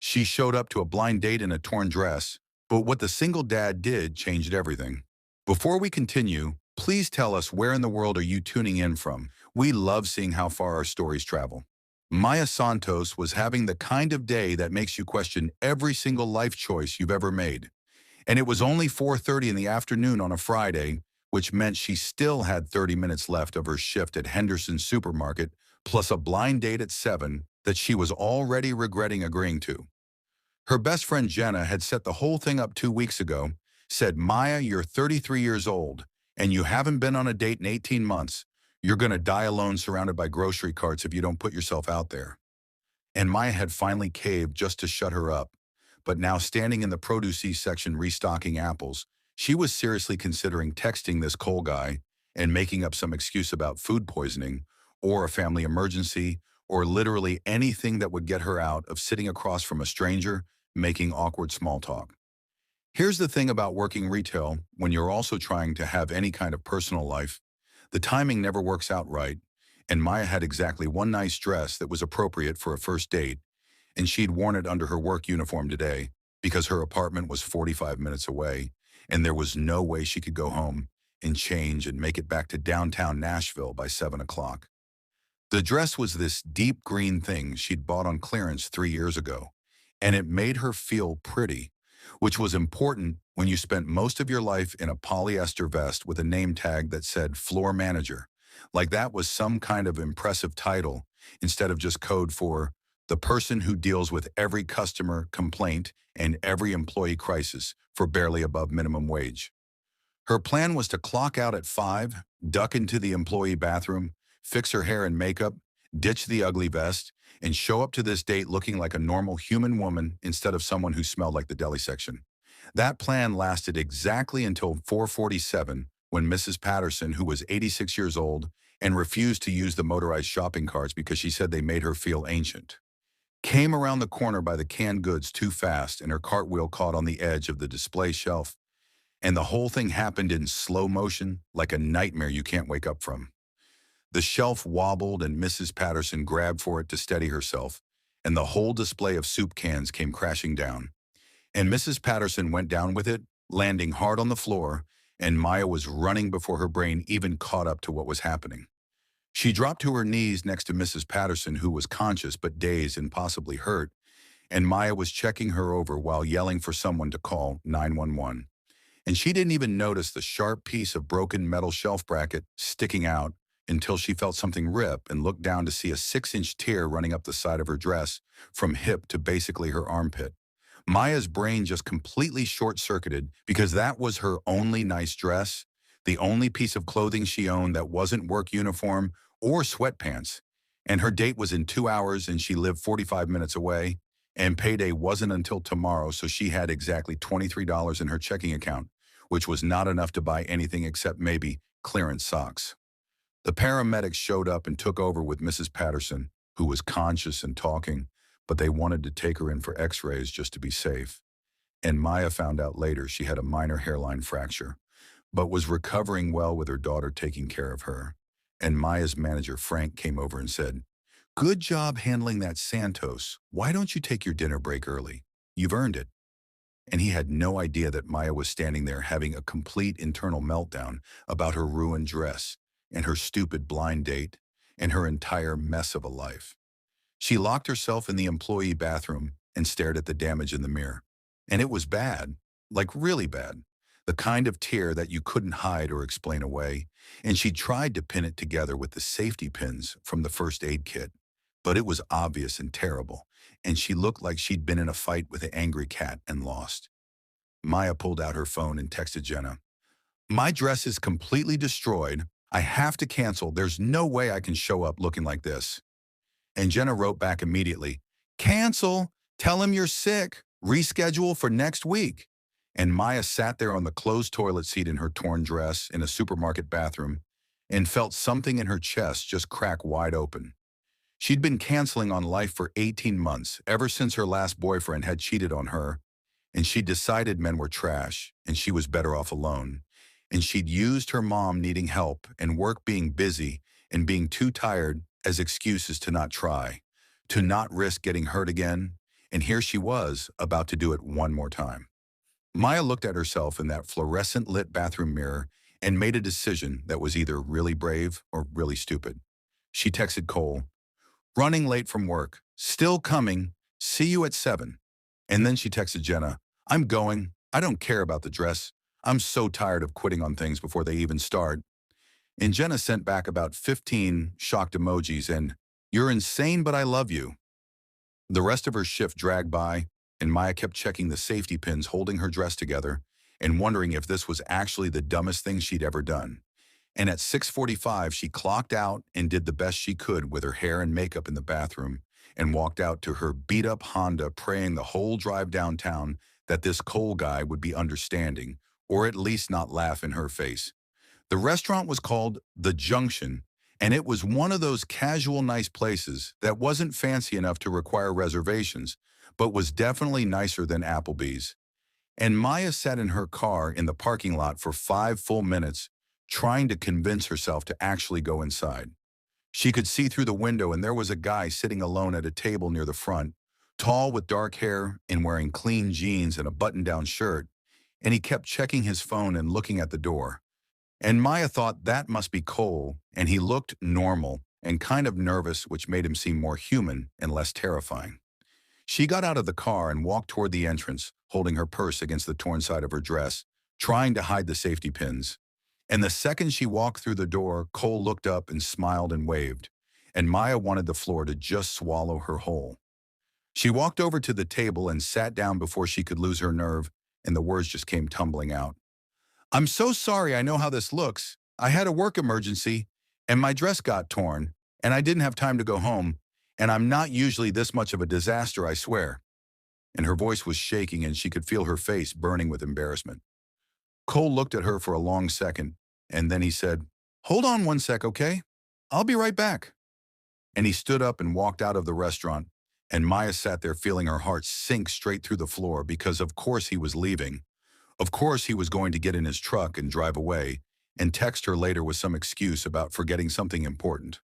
She showed up to a blind date in a torn dress, but what the single dad did changed everything. Before we continue, please tell us where in the world are you tuning in from? We love seeing how far our stories travel. Maya Santos was having the kind of day that makes you question every single life choice you've ever made. And it was only 4:30 in the afternoon on a Friday, which meant she still had 30 minutes left of her shift at Henderson's supermarket, plus a blind date at 7 that she was already regretting agreeing to. Her best friend Jenna had set the whole thing up 2 weeks ago, said, Maya, you're 33 years old, and you haven't been on a date in 18 months. You're going to die alone surrounded by grocery carts if you don't put yourself out there. And Maya had finally caved just to shut her up. But now standing in the produce section restocking apples, she was seriously considering texting this coal guy and making up some excuse about food poisoning or a family emergency or literally anything that would get her out of sitting across from a stranger making awkward small talk. Here's the thing about working retail when you're also trying to have any kind of personal life. The timing never works out right, and Maya had exactly one nice dress that was appropriate for a first date, and she'd worn it under her work uniform today because her apartment was 45 minutes away, and there was no way she could go home and change and make it back to downtown Nashville by 7 o'clock. The dress was this deep green thing she'd bought on clearance 3 years ago, and it made her feel pretty, which was important when you spent most of your life in a polyester vest with a name tag that said floor manager, like that was some kind of impressive title instead of just code for the person who deals with every customer complaint and every employee crisis for barely above minimum wage. Her plan was to clock out at 5, duck into the employee bathroom, fix her hair and makeup, ditch the ugly vest, and show up to this date looking like a normal human woman instead of someone who smelled like the deli section. That plan lasted exactly until 4:47 when Mrs. Patterson, who was 86 years old and refused to use the motorized shopping carts because she said they made her feel ancient, came around the corner by the canned goods too fast and her cartwheel caught on the edge of the display shelf. And the whole thing happened in slow motion, like a nightmare you can't wake up from. The shelf wobbled and Mrs. Patterson grabbed for it to steady herself, and the whole display of soup cans came crashing down. And Mrs. Patterson went down with it, landing hard on the floor, and Maya was running before her brain even caught up to what was happening. She dropped to her knees next to Mrs. Patterson, who was conscious but dazed and possibly hurt, and Maya was checking her over while yelling for someone to call 911. And she didn't even notice the sharp piece of broken metal shelf bracket sticking out until she felt something rip and looked down to see a 6-inch tear running up the side of her dress from hip to basically her armpit. Maya's brain just completely short-circuited because that was her only nice dress, the only piece of clothing she owned that wasn't work uniform or sweatpants. And her date was in 2 hours and she lived 45 minutes away, and payday wasn't until tomorrow, so she had exactly $23 in her checking account, which was not enough to buy anything except maybe clearance socks. The paramedics showed up and took over with Mrs. Patterson, who was conscious and talking, but they wanted to take her in for x-rays just to be safe. And Maya found out later she had a minor hairline fracture, but was recovering well with her daughter taking care of her. And Maya's manager, Frank, came over and said, "Good job handling that Santos. Why don't you take your dinner break early? You've earned it." And he had no idea that Maya was standing there having a complete internal meltdown about her ruined dress and her stupid blind date and her entire mess of a life. She locked herself in the employee bathroom and stared at the damage in the mirror. And it was bad, like really bad, the kind of tear that you couldn't hide or explain away. And she tried to pin it together with the safety pins from the first aid kit, but it was obvious and terrible, and she looked like she'd been in a fight with an angry cat and lost. Maya pulled out her phone and texted Jenna, "My dress is completely destroyed. I have to cancel. There's no way I can show up looking like this." And Jenna wrote back immediately, "Cancel. Tell him you're sick. Reschedule for next week." And Maya sat there on the closed toilet seat in her torn dress in a supermarket bathroom and felt something in her chest just crack wide open. She'd been canceling on life for 18 months, ever since her last boyfriend had cheated on her, and she decided men were trash and she was better off alone. And she'd used her mom needing help and work being busy and being too tired as excuses to not try, to not risk getting hurt again, and here she was, about to do it one more time. Maya looked at herself in that fluorescent lit bathroom mirror and made a decision that was either really brave or really stupid. She texted Cole, "Running late from work. Still coming. See you at 7." And then she texted Jenna, "I'm going. I don't care about the dress. I'm so tired of quitting on things before they even start." And Jenna sent back about 15 shocked emojis and, "You're insane, but I love you." The rest of her shift dragged by, and Maya kept checking the safety pins holding her dress together and wondering if this was actually the dumbest thing she'd ever done. And at 6:45, she clocked out and did the best she could with her hair and makeup in the bathroom and walked out to her beat-up Honda, praying the whole drive downtown that this Cole guy would be understanding, or at least not laugh in her face. The restaurant was called The Junction, and it was one of those casual nice places that wasn't fancy enough to require reservations, but was definitely nicer than Applebee's. And Maya sat in her car in the parking lot for 5 full minutes, trying to convince herself to actually go inside. She could see through the window, and there was a guy sitting alone at a table near the front, tall with dark hair and wearing clean jeans and a button-down shirt, and he kept checking his phone and looking at the door. And Maya thought that must be Cole, and he looked normal and kind of nervous, which made him seem more human and less terrifying. She got out of the car and walked toward the entrance, holding her purse against the torn side of her dress, trying to hide the safety pins. And the second she walked through the door, Cole looked up and smiled and waved, and Maya wanted the floor to just swallow her whole. She walked over to the table and sat down before she could lose her nerve, and the words just came tumbling out. "I'm so sorry. I know how this looks. I had a work emergency, and my dress got torn, and I didn't have time to go home, and I'm not usually this much of a disaster, I swear." And her voice was shaking, and she could feel her face burning with embarrassment. Cole looked at her for a long second, and then he said, "Hold on one sec, okay? I'll be right back." And he stood up and walked out of the restaurant, and Maya sat there feeling her heart sink straight through the floor because of course he was leaving. Of course he was going to get in his truck and drive away and text her later with some excuse about forgetting something important.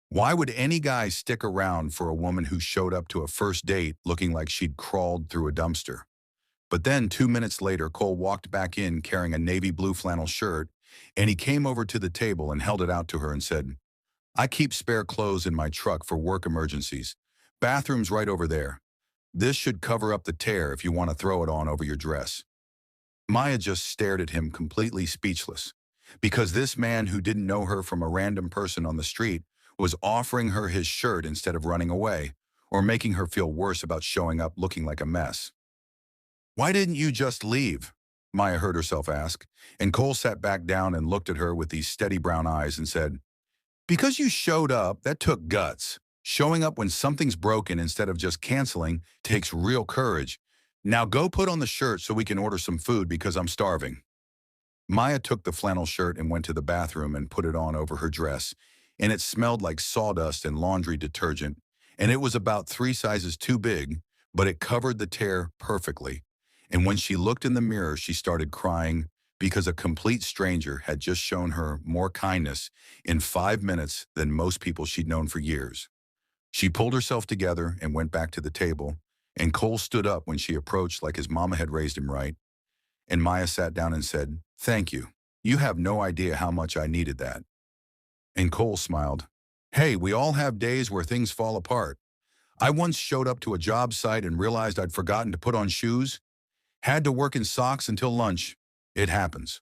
Why would any guy stick around for a woman who showed up to a first date looking like she'd crawled through a dumpster? But then 2 minutes later, Cole walked back in carrying a navy blue flannel shirt, and he came over to the table and held it out to her and said, "I keep spare clothes in my truck for work emergencies. Bathroom's right over there. This should cover up the tear if you want to throw it on over your dress." Maya just stared at him, completely speechless, because this man who didn't know her from a random person on the street was offering her his shirt instead of running away, or making her feel worse about showing up looking like a mess. "Why didn't you just leave?" Maya heard herself ask, and Cole sat back down and looked at her with these steady brown eyes and said, "Because you showed up, that took guts. Showing up when something's broken instead of just canceling takes real courage. Now go put on the shirt so we can order some food because I'm starving." Maya took the flannel shirt and went to the bathroom and put it on over her dress, and it smelled like sawdust and laundry detergent, and it was about 3 sizes too big, but it covered the tear perfectly. And when she looked in the mirror, she started crying because a complete stranger had just shown her more kindness in 5 minutes than most people she'd known for years. She pulled herself together and went back to the table, and Cole stood up when she approached like his mama had raised him right. And Maya sat down and said, "Thank you. You have no idea how much I needed that." And Cole smiled. "Hey, we all have days where things fall apart. I once showed up to a job site and realized I'd forgotten to put on shoes. Had to work in socks until lunch. It happens."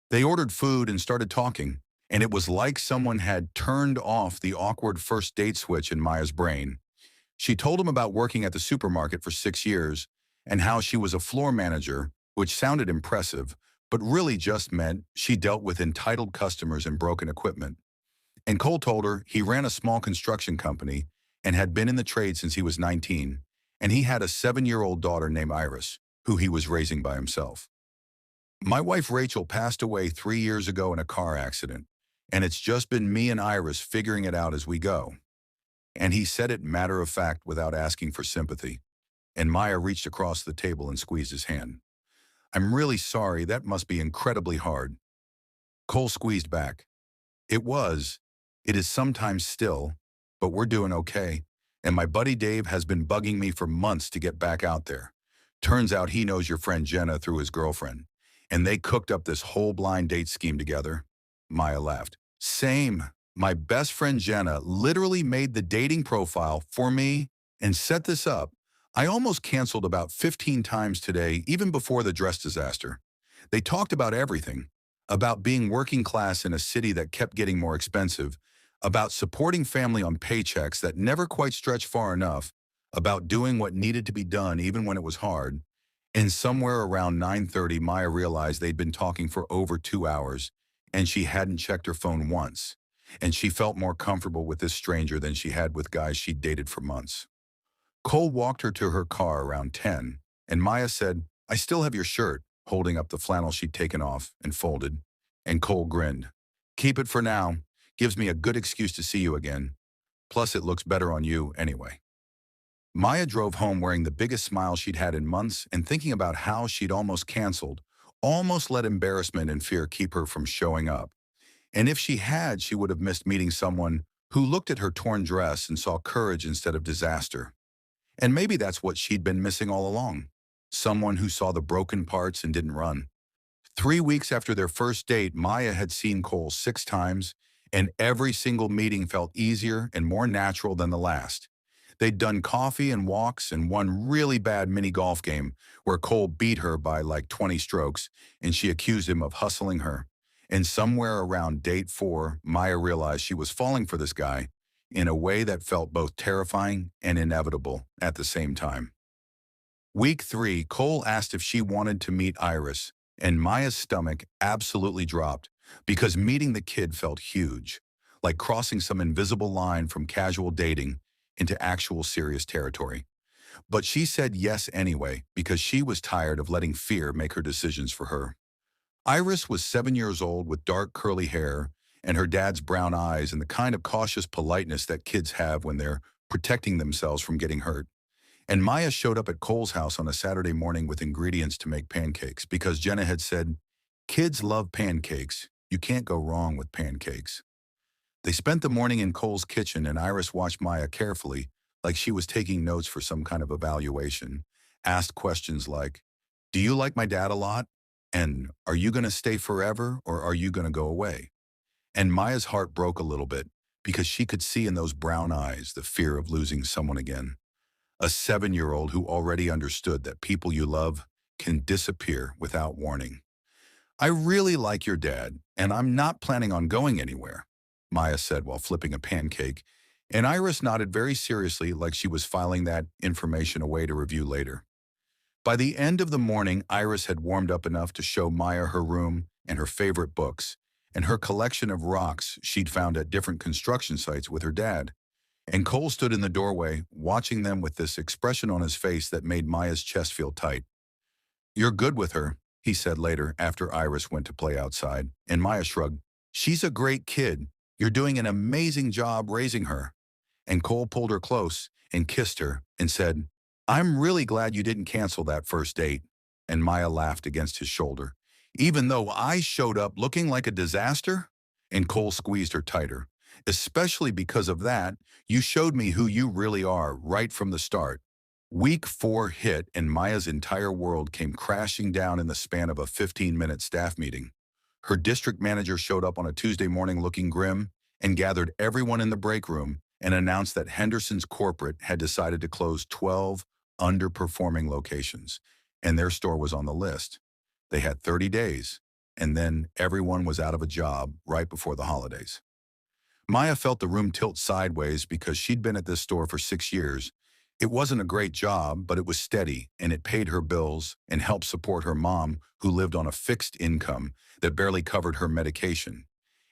They ordered food and started talking, and it was like someone had turned off the awkward first date switch in Maya's brain. She told him about working at the supermarket for 6 years and how she was a floor manager, which sounded impressive, but really just meant she dealt with entitled customers and broken equipment. And Cole told her he ran a small construction company and had been in the trade since he was 19, and he had a 7-year-old daughter named Iris, who he was raising by himself. "My wife Rachel passed away 3 years ago in a car accident, and it's just been me and Iris figuring it out as we go." And he said it matter of fact without asking for sympathy, and Maya reached across the table and squeezed his hand. "I'm really sorry, that must be incredibly hard." Cole squeezed back. "It was. It is sometimes still, but we're doing okay. And my buddy Dave has been bugging me for months to get back out there. Turns out he knows your friend Jenna through his girlfriend. And they cooked up this whole blind date scheme together. Maya laughed. Same. My best friend Jenna literally made the dating profile for me and set this up. I almost canceled about 15 times today, even before the dress disaster. They talked about everything, about being working class in a city that kept getting more expensive, about supporting family on paychecks that never quite stretched far enough, about doing what needed to be done even when it was hard. And somewhere around 9:30, Maya realized they'd been talking for over 2 hours, and she hadn't checked her phone once. And she felt more comfortable with this stranger than she had with guys she'd dated for months. Cole walked her to her car around 10, and Maya said, I still have your shirt, holding up the flannel she'd taken off and folded. And Cole grinned. Keep it for now. Gives me a good excuse to see you again. Plus, it looks better on you anyway. Maya drove home wearing the biggest smile she'd had in months and thinking about how she'd almost canceled, almost let embarrassment and fear keep her from showing up. And if she had, she would have missed meeting someone who looked at her torn dress and saw courage instead of disaster. And maybe that's what she'd been missing all along. Someone who saw the broken parts and didn't run. 3 weeks after their first date, Maya had seen Cole 6 times, and every single meeting felt easier and more natural than the last. They'd done coffee and walks and one really bad mini golf game where Cole beat her by like 20 strokes, and she accused him of hustling her. And somewhere around date 4, Maya realized she was falling for this guy in a way that felt both terrifying and inevitable at the same time. Week 3, Cole asked if she wanted to meet Iris, and Maya's stomach absolutely dropped because meeting the kid felt huge, like crossing some invisible line from casual dating into actual serious territory. But she said yes anyway because she was tired of letting fear make her decisions for her. Iris was 7 years old with dark curly hair and her dad's brown eyes and the kind of cautious politeness that kids have when they're protecting themselves from getting hurt. And Maya showed up at Cole's house on a Saturday morning with ingredients to make pancakes because Jenna had said, kids love pancakes. You can't go wrong with pancakes. They spent the morning in Cole's kitchen and Iris watched Maya carefully, like she was taking notes for some kind of evaluation, asked questions like, do you like my dad a lot? And are you going to stay forever or are you going to go away? And Maya's heart broke a little bit because she could see in those brown eyes the fear of losing someone again. A 7-year-old who already understood that people you love can disappear without warning. I really like your dad, and I'm not planning on going anywhere, Maya said while flipping a pancake, and Iris nodded very seriously like she was filing that information away to review later. By the end of the morning, Iris had warmed up enough to show Maya her room and her favorite books, and her collection of rocks she'd found at different construction sites with her dad. And Cole stood in the doorway, watching them with this expression on his face that made Maya's chest feel tight. You're good with her, he said later after Iris went to play outside, and Maya shrugged. She's a great kid. You're doing an amazing job raising her. And Cole pulled her close and kissed her and said, I'm really glad you didn't cancel that first date. And Maya laughed against his shoulder. Even though I showed up looking like a disaster? And Cole squeezed her tighter. Especially because of that, you showed me who you really are right from the start. Week 4 hit and Maya's entire world came crashing down in the span of a 15-minute staff meeting. Her district manager showed up on a Tuesday morning looking grim and gathered everyone in the break room and announced that Henderson's corporate had decided to close 12 underperforming locations, and their store was on the list. They had 30 days, and then everyone was out of a job right before the holidays. Maya felt the room tilt sideways because she'd been at this store for 6 years. It wasn't a great job, but it was steady, and it paid her bills and helped support her mom, who lived on a fixed income that barely covered her medication.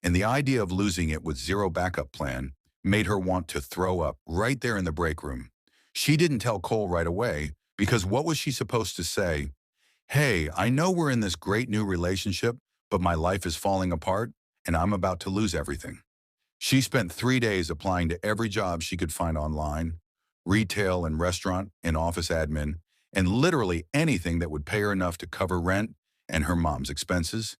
And the idea of losing it with zero backup plan made her want to throw up right there in the break room. She didn't tell Cole right away, because what was she supposed to say? Hey, I know we're in this great new relationship, but my life is falling apart, and I'm about to lose everything. She spent 3 days applying to every job she could find online, retail and restaurant and office admin, and literally anything that would pay her enough to cover rent and her mom's expenses.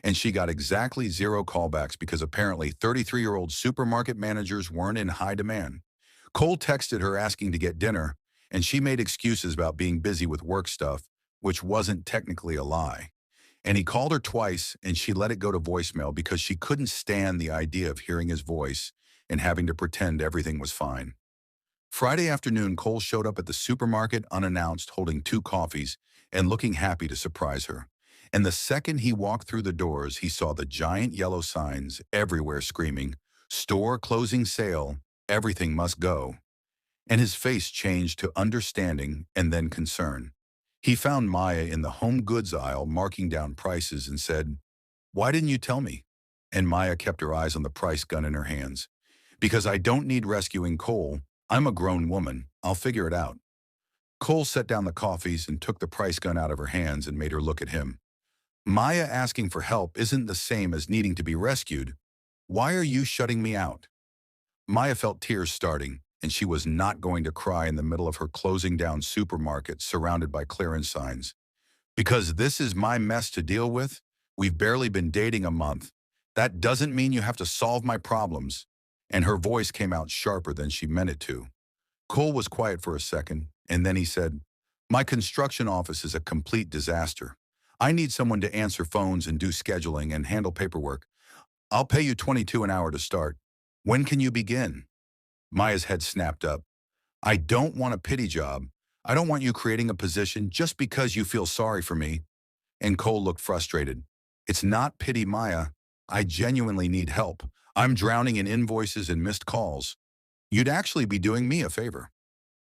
And she got exactly 0 callbacks because apparently 33-year-old supermarket managers weren't in high demand. Cole texted her asking to get dinner, and she made excuses about being busy with work stuff, which wasn't technically a lie. And he called her twice, and she let it go to voicemail because she couldn't stand the idea of hearing his voice and having to pretend everything was fine. Friday afternoon, Cole showed up at the supermarket unannounced, holding two coffees and looking happy to surprise her. And the second he walked through the doors, he saw the giant yellow signs everywhere screaming, "Store closing sale, everything must go." And his face changed to understanding and then concern. He found Maya in the home goods aisle marking down prices and said, "Why didn't you tell me?" And Maya kept her eyes on the price gun in her hands. "Because I don't need rescuing, Cole. I'm a grown woman. I'll figure it out." Cole set down the coffees and took the price gun out of her hands and made her look at him. "Maya asking for help isn't the same as needing to be rescued. Why are you shutting me out?" Maya felt tears starting, and she was not going to cry in the middle of her closing down supermarket surrounded by clearance signs. "Because this is my mess to deal with. We've barely been dating a month. That doesn't mean you have to solve my problems." And her voice came out sharper than she meant it to. Cole was quiet for a second, and then he said, "My construction office is a complete disaster. I need someone to answer phones and do scheduling and handle paperwork. I'll pay you 22 an hour to start. When can you begin?" Maya's head snapped up. "I don't want a pity job. I don't want you creating a position just because you feel sorry for me." And Cole looked frustrated. "It's not pity, Maya. I genuinely need help. I'm drowning in invoices and missed calls. You'd actually be doing me a favor."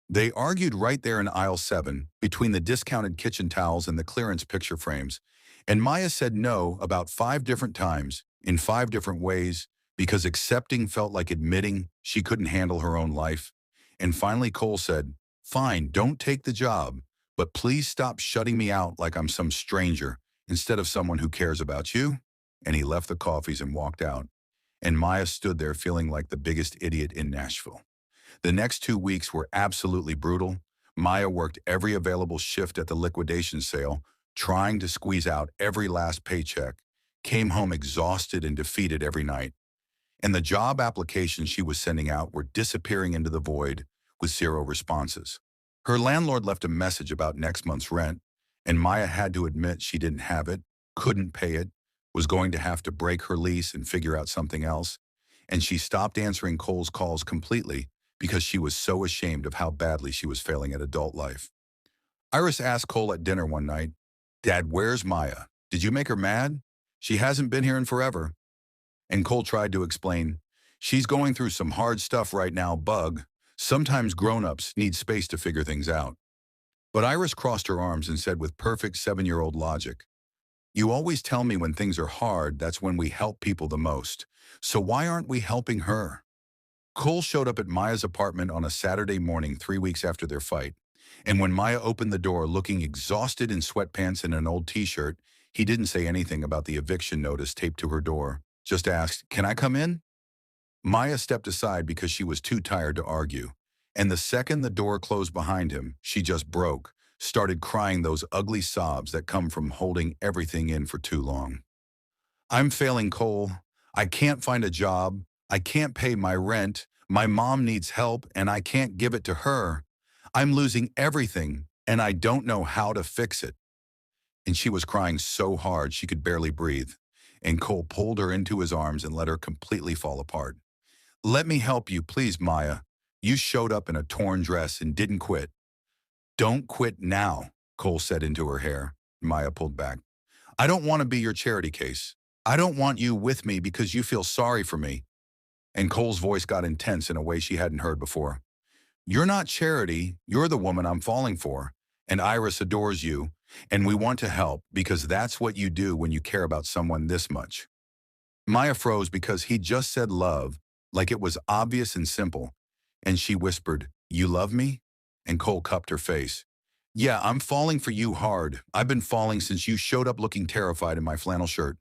They argued right there in aisle 7, between the discounted kitchen towels and the clearance picture frames. And Maya said no about 5 different times, in 5 different ways, because accepting felt like admitting she couldn't handle her own life. And finally Cole said, "Fine, don't take the job, but please stop shutting me out like I'm some stranger instead of someone who cares about you." And he left the coffees and walked out. And Maya stood there feeling like the biggest idiot in Nashville. The next 2 weeks were absolutely brutal. Maya worked every available shift at the liquidation sale, trying to squeeze out every last paycheck, came home exhausted and defeated every night. And the job applications she was sending out were disappearing into the void with zero responses. Her landlord left a message about next month's rent, and Maya had to admit she didn't have it, couldn't pay it, was going to have to break her lease and figure out something else. And she stopped answering Cole's calls completely because she was so ashamed of how badly she was failing at adult life. Iris asked Cole at dinner one night, "Dad, where's Maya? Did you make her mad? She hasn't been here in forever." And Cole tried to explain, "She's going through some hard stuff right now, bug. Sometimes grown-ups need space to figure things out." But Iris crossed her arms and said with perfect 7-year-old logic, "You always tell me when things are hard, that's when we help people the most. So why aren't we helping her?" Cole showed up at Maya's apartment on a Saturday morning 3 weeks after their fight. And when Maya opened the door looking exhausted in sweatpants and an old t-shirt, he didn't say anything about the eviction notice taped to her door. Just asked, "Can I come in?" Maya stepped aside because she was too tired to argue. And the second the door closed behind him, she just broke, started crying those ugly sobs that come from holding everything in for too long. "I'm failing, Cole. I can't find a job. I can't pay my rent. My mom needs help, and I can't give it to her. I'm losing everything, and I don't know how to fix it." And she was crying so hard she could barely breathe. And Cole pulled her into his arms and let her completely fall apart. "Let me help you, please, Maya. You showed up in a torn dress and didn't quit." "Don't quit now," Cole said into her hair. Maya pulled back. "I don't want to be your charity case. I don't want you with me because you feel sorry for me." And Cole's voice got intense in a way she hadn't heard before. "You're not charity. You're the woman I'm falling for. And Iris adores you. And we want to help because that's what you do when you care about someone this much." Maya froze because he just said love, like it was obvious and simple. And she whispered, "You love me?" And Cole cupped her face. "Yeah, I'm falling for you hard. I've been falling since you showed up looking terrified in my flannel shirt.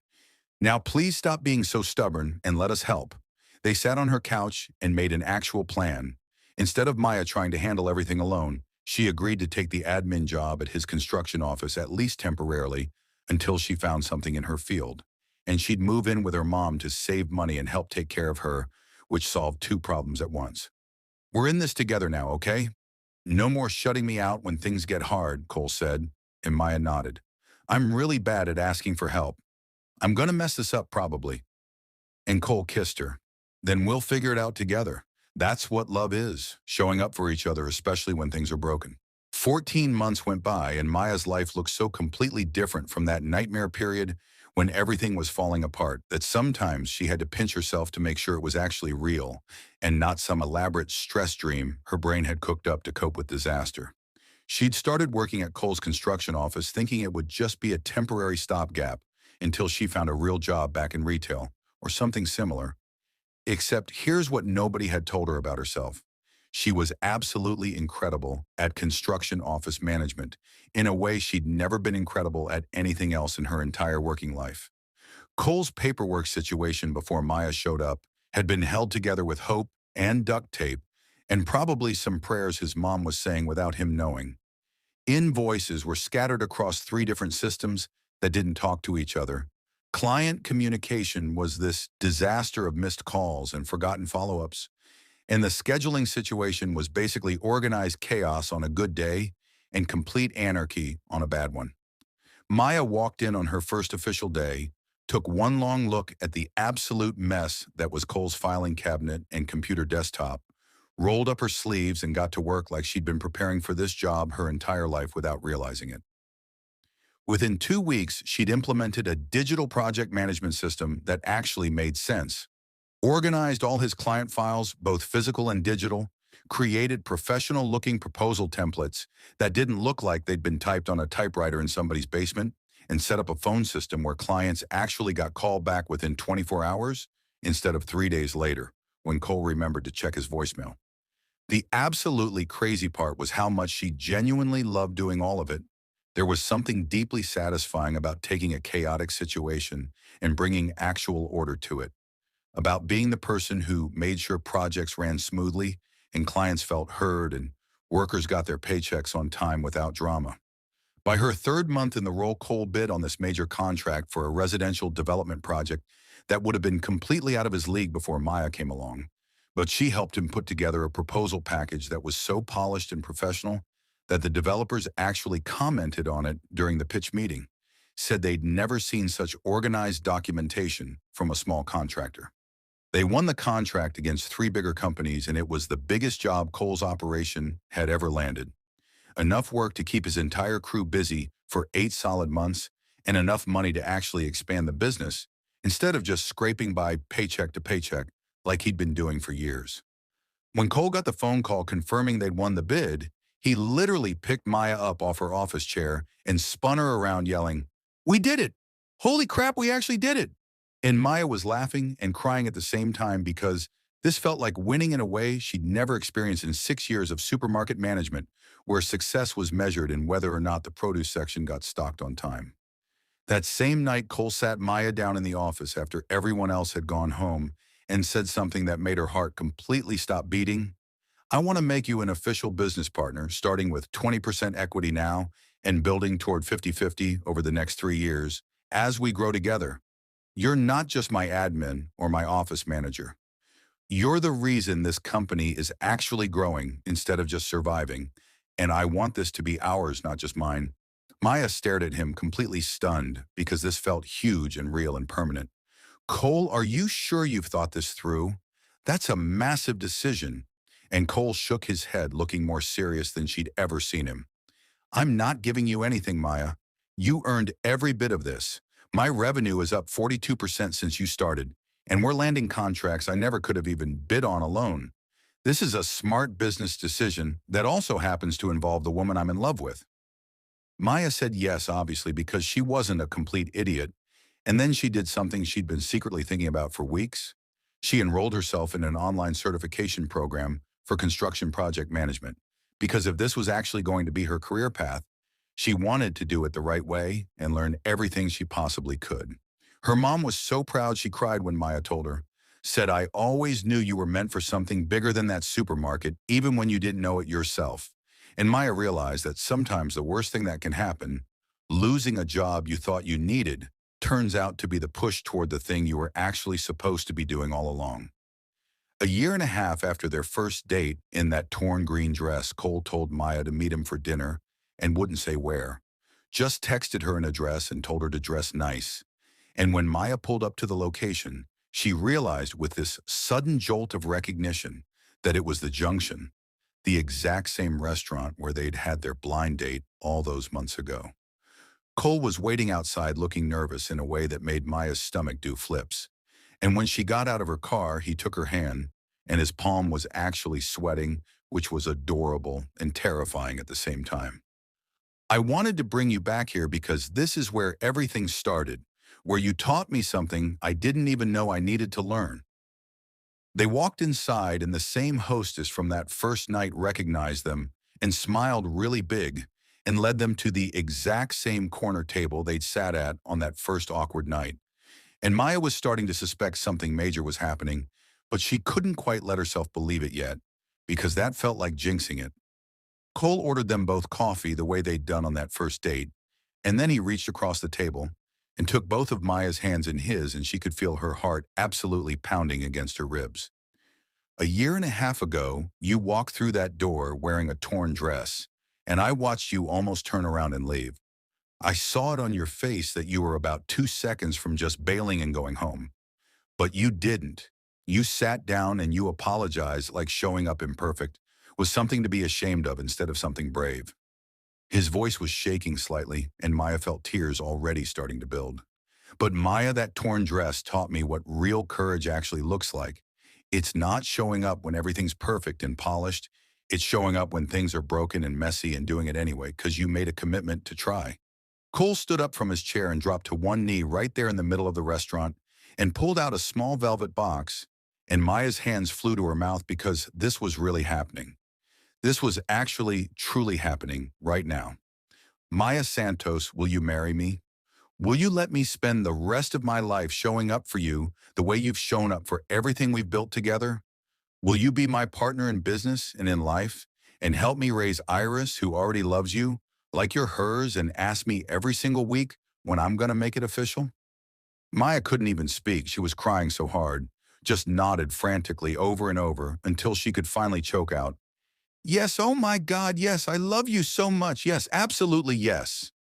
Now please stop being so stubborn and let us help." They sat on her couch and made an actual plan. Instead of Maya trying to handle everything alone, she agreed to take the admin job at his construction office at least temporarily until she found something in her field. And she'd move in with her mom to save money and help take care of her, which solved 2 problems at once. We're in this together now, okay? No more shutting me out when things get hard, Cole said, and Maya nodded. I'm really bad at asking for help. I'm gonna mess this up probably. And Cole kissed her. Then we'll figure it out together. That's what love is, showing up for each other, especially when things are broken. 14 months went by, and Maya's life looked so completely different from that nightmare period when everything was falling apart that sometimes she had to pinch herself to make sure it was actually real and not some elaborate stress dream her brain had cooked up to cope with disaster. She'd started working at Cole's construction office thinking it would just be a temporary stopgap until she found a real job back in retail or something similar. Except here's what nobody had told her about herself. She was absolutely incredible at construction office management in a way she'd never been incredible at anything else in her entire working life. Cole's paperwork situation before Maya showed up had been held together with hope and duct tape and probably some prayers his mom was saying without him knowing. Invoices were scattered across 3 different systems that didn't talk to each other. Client communication was this disaster of missed calls and forgotten follow-ups. And the scheduling situation was basically organized chaos on a good day and complete anarchy on a bad one. Maya walked in on her first official day, took one long look at the absolute mess that was Cole's filing cabinet and computer desktop, rolled up her sleeves and got to work like she'd been preparing for this job her entire life without realizing it. Within 2 weeks, she'd implemented a digital project management system that actually made sense, organized all his client files, both physical and digital, created professional-looking proposal templates that didn't look like they'd been typed on a typewriter in somebody's basement, and set up a phone system where clients actually got called back within 24 hours instead of 3 days later, when Cole remembered to check his voicemail. The absolutely crazy part was how much she genuinely loved doing all of it. There was something deeply satisfying about taking a chaotic situation and bringing actual order to it, about being the person who made sure projects ran smoothly and clients felt heard and workers got their paychecks on time without drama. By her 3rd month in the role, Cole bid on this major contract for a residential development project that would have been completely out of his league before Maya came along. But she helped him put together a proposal package that was so polished and professional that the developers actually commented on it during the pitch meeting, said they'd never seen such organized documentation from a small contractor. They won the contract against 3 bigger companies, and it was the biggest job Cole's operation had ever landed. Enough work to keep his entire crew busy for 8 solid months, and enough money to actually expand the business instead of just scraping by paycheck to paycheck like he'd been doing for years. When Cole got the phone call confirming they'd won the bid, he literally picked Maya up off her office chair and spun her around yelling, "We did it! Holy crap, we actually did it!" And Maya was laughing and crying at the same time because this felt like winning in a way she'd never experienced in 6 years of supermarket management, where success was measured in whether or not the produce section got stocked on time. That same night, Cole sat Maya down in the office after everyone else had gone home and said something that made her heart completely stop beating. I want to make you an official business partner, starting with 20% equity now and building toward 50-50 over the next 3 years as we grow together. You're not just my admin or my office manager. You're the reason this company is actually growing instead of just surviving, and I want this to be ours, not just mine. Maya stared at him, completely stunned, because this felt huge and real and permanent. Cole, are you sure you've thought this through? That's a massive decision. And Cole shook his head, looking more serious than she'd ever seen him. I'm not giving you anything, Maya. You earned every bit of this. My revenue is up 42% since you started, and we're landing contracts I never could have even bid on alone. This is a smart business decision that also happens to involve the woman I'm in love with. Maya said yes, obviously, because she wasn't a complete idiot. And then she did something she'd been secretly thinking about for weeks. She enrolled herself in an online certification program for construction project management, because if this was actually going to be her career path, she wanted to do it the right way and learn everything she possibly could. Her mom was so proud she cried when Maya told her, said, "I always knew you were meant for something bigger than that supermarket, even when you didn't know it yourself." And Maya realized that sometimes the worst thing that can happen, losing a job you thought you needed, turns out to be the push toward the thing you were actually supposed to be doing all along. A year and a half after their first date in that torn green dress, Cole told Maya to meet him for dinner and wouldn't say where. Just texted her an address and told her to dress nice. And when Maya pulled up to the location, she realized with this sudden jolt of recognition that it was the Junction, the exact same restaurant where they'd had their blind date all those months ago. Cole was waiting outside looking nervous in a way that made Maya's stomach do flips. And when she got out of her car, he took her hand, and his palm was actually sweating, which was adorable and terrifying at the same time. I wanted to bring you back here because this is where everything started, where you taught me something I didn't even know I needed to learn. They walked inside, and the same hostess from that first night recognized them and smiled really big and led them to the exact same corner table they'd sat at on that first awkward night. And Maya was starting to suspect something major was happening, but she couldn't quite let herself believe it yet, because that felt like jinxing it. Cole ordered them both coffee the way they'd done on that first date, and then he reached across the table and took both of Maya's hands in his, and she could feel her heart absolutely pounding against her ribs. A year and a half ago, you walked through that door wearing a torn dress, and I watched you almost turn around and leave. I saw it on your face that you were about 2 seconds from just bailing and going home. But you didn't. You sat down and you apologized like showing up imperfect was something to be ashamed of instead of something brave. His voice was shaking slightly, and Maya felt tears already starting to build. But Maya, that torn dress taught me what real courage actually looks like. It's not showing up when everything's perfect and polished. It's showing up when things are broken and messy and doing it anyway because you made a commitment to try. Cole stood up from his chair and dropped to one knee right there in the middle of the restaurant and pulled out a small velvet box, and Maya's hands flew to her mouth because this was really happening. This was actually truly happening right now. Maya Santos, will you marry me? Will you let me spend the rest of my life showing up for you the way you've shown up for everything we've built together? Will you be my partner in business and in life and help me raise Iris, who already loves you, like you're hers and asks me every single week when I'm going to make it official? Maya couldn't even speak. She was crying so hard, just nodded frantically over and over until she could finally choke out, "Yes, oh my God, yes, I love you so much. Yes, absolutely yes."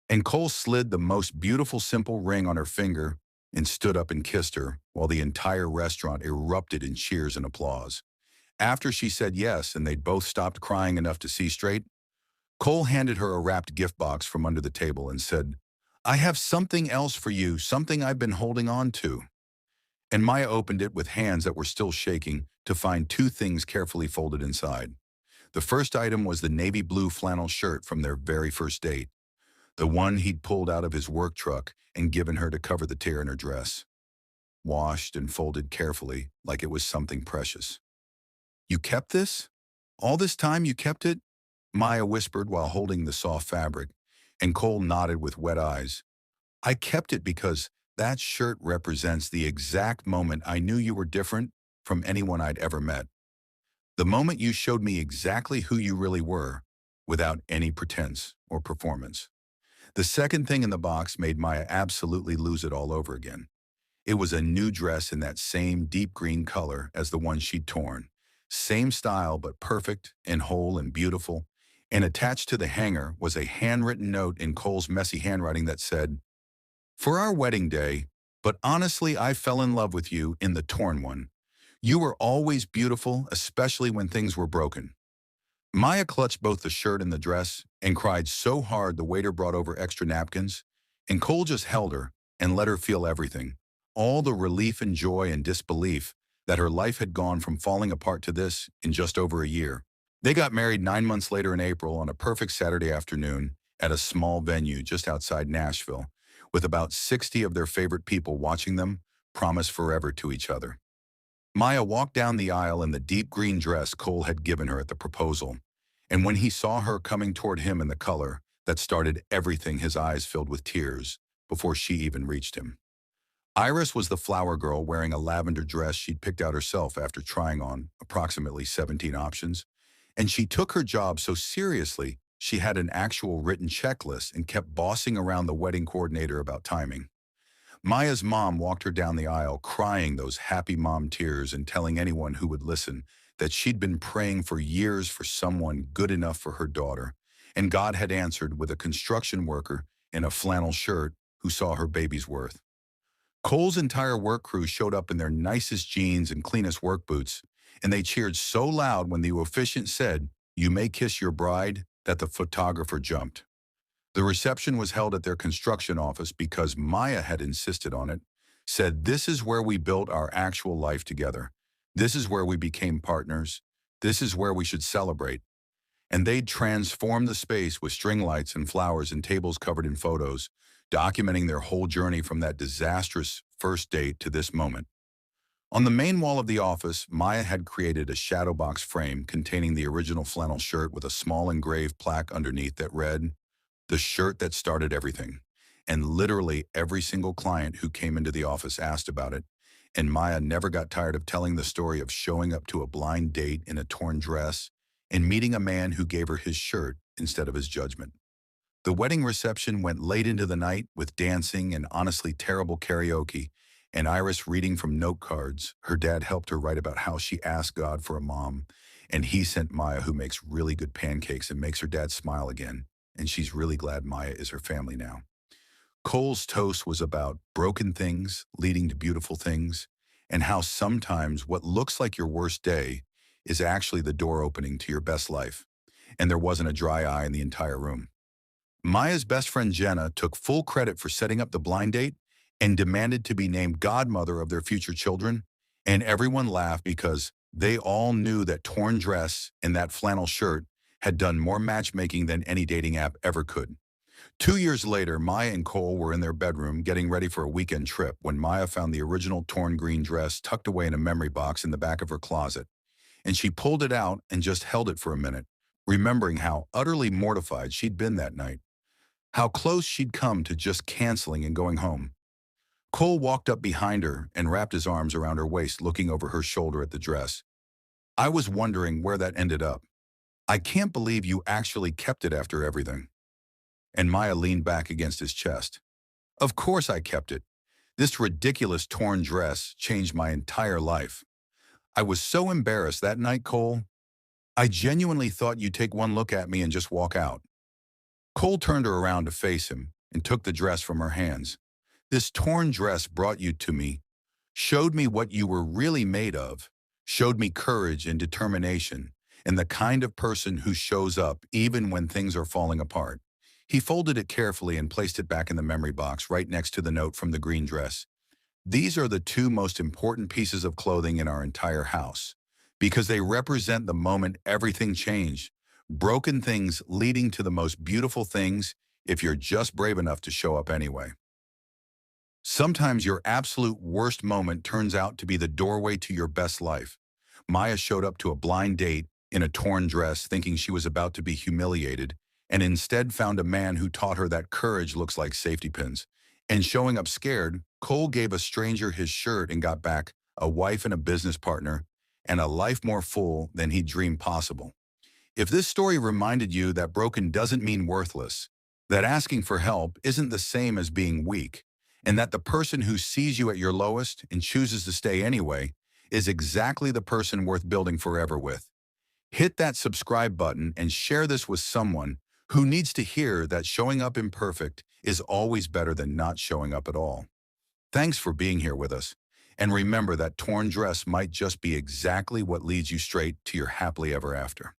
And Cole slid the most beautiful simple ring on her finger and stood up and kissed her while the entire restaurant erupted in cheers and applause. After she said yes and they'd both stopped crying enough to see straight, Cole handed her a wrapped gift box from under the table and said, "I have something else for you, something I've been holding on to." And Maya opened it with hands that were still shaking to find two things carefully folded inside. The first item was the navy blue flannel shirt from their very first date, the one he'd pulled out of his work truck and given her to cover the tear in her dress, washed and folded carefully like it was something precious. "You kept this? All this time you kept it?" Maya whispered while holding the soft fabric, and Cole nodded with wet eyes. "I kept it because that shirt represents the exact moment I knew you were different from anyone I'd ever met. The moment you showed me exactly who you really were, without any pretense or performance." The second thing in the box made Maya absolutely lose it all over again. It was a new dress in that same deep green color as the one she'd torn. Same style, but perfect and whole and beautiful. And attached to the hanger was a handwritten note in Cole's messy handwriting that said, "For our wedding day, but honestly, I fell in love with you in the torn one. You were always beautiful, especially when things were broken." Maya clutched both the shirt and the dress and cried so hard the waiter brought over extra napkins, and Cole just held her and let her feel everything, all the relief and joy and disbelief that her life had gone from falling apart to this in just over a year. They got married 9 months later in April on a perfect Saturday afternoon at a small venue just outside Nashville, with about 60 of their favorite people watching them promise forever to each other. Maya walked down the aisle in the deep green dress Cole had given her at the proposal, and when he saw her coming toward him in the color that started everything, his eyes filled with tears before she even reached him. Iris was the flower girl wearing a lavender dress she'd picked out herself after trying on approximately 17 options, and she took her job so seriously she had an actual written checklist and kept bossing around the wedding coordinator about timing. Maya's mom walked her down the aisle, crying those happy mom tears and telling anyone who would listen that she'd been praying for years for someone good enough for her daughter, and God had answered with a construction worker in a flannel shirt who saw her baby's worth. Cole's entire work crew showed up in their nicest jeans and cleanest work boots, and they cheered so loud when the officiant said, "You may kiss your bride," that the photographer jumped. The reception was held at their construction office because Maya had insisted on it, said, "This is where we built our actual life together. This is where we became partners. This is where we should celebrate." And they'd transformed the space with string lights and flowers and tables covered in photos, documenting their whole journey from that disastrous first date to this moment. On the main wall of the office, Maya had created a shadow box frame containing the original flannel shirt with a small engraved plaque underneath that read, "The shirt that started everything." And literally every single client who came into the office asked about it, and Maya never got tired of telling the story of showing up to a blind date in a torn dress and meeting a man who gave her his shirt instead of his judgment. The wedding reception went late into the night with dancing and honestly terrible karaoke, and Iris reading from note cards. Her dad helped her write about how she asked God for a mom, and he sent Maya, who makes really good pancakes and makes her dad smile again, and she's really glad Maya is her family now. Cole's toast was about broken things leading to beautiful things, and how sometimes what looks like your worst day is actually the door opening to your best life, and there wasn't a dry eye in the entire room. Maya's best friend Jenna took full credit for setting up the blind date and demanded to be named godmother of their future children, and everyone laughed because they all knew that torn dress and that flannel shirt had done more matchmaking than any dating app ever could. 2 years later, Maya and Cole were in their bedroom getting ready for a weekend trip when Maya found the original torn green dress tucked away in a memory box in the back of her closet, and she pulled it out and just held it for a minute, remembering how utterly mortified she'd been that night, how close she'd come to just canceling and going home. Cole walked up behind her and wrapped his arms around her waist, looking over her shoulder at the dress. "I was wondering where that ended up. I can't believe you actually kept it after everything." And Maya leaned back against his chest. "Of course I kept it. This ridiculous torn dress changed my entire life. I was so embarrassed that night, Cole. I genuinely thought you'd take one look at me and just walk out." Cole turned her around to face him and took the dress from her hands. "This torn dress brought you to me, showed me what you were really made of, showed me courage and determination, and the kind of person who shows up even when things are falling apart." He folded it carefully and placed it back in the memory box right next to the note from the green dress. "These are the two most important pieces of clothing in our entire house, because they represent the moment everything changed. Broken things leading to the most beautiful things if you're just brave enough to show up anyway." Sometimes your absolute worst moment turns out to be the doorway to your best life. Maya showed up to a blind date in a torn dress thinking she was about to be humiliated, and instead found a man who taught her that courage looks like safety pins. And showing up scared, Cole gave a stranger his shirt and got back a wife and a business partner and a life more full than he dreamed possible. If this story reminded you that broken doesn't mean worthless, that asking for help isn't the same as being weak, and that the person who sees you at your lowest and chooses to stay anyway is exactly the person worth building forever with, hit that subscribe button and share this with someone who needs to hear that showing up imperfect is always better than not showing up at all. Thanks for being here with us. And remember that torn dress might just be exactly what leads you straight to your happily ever after.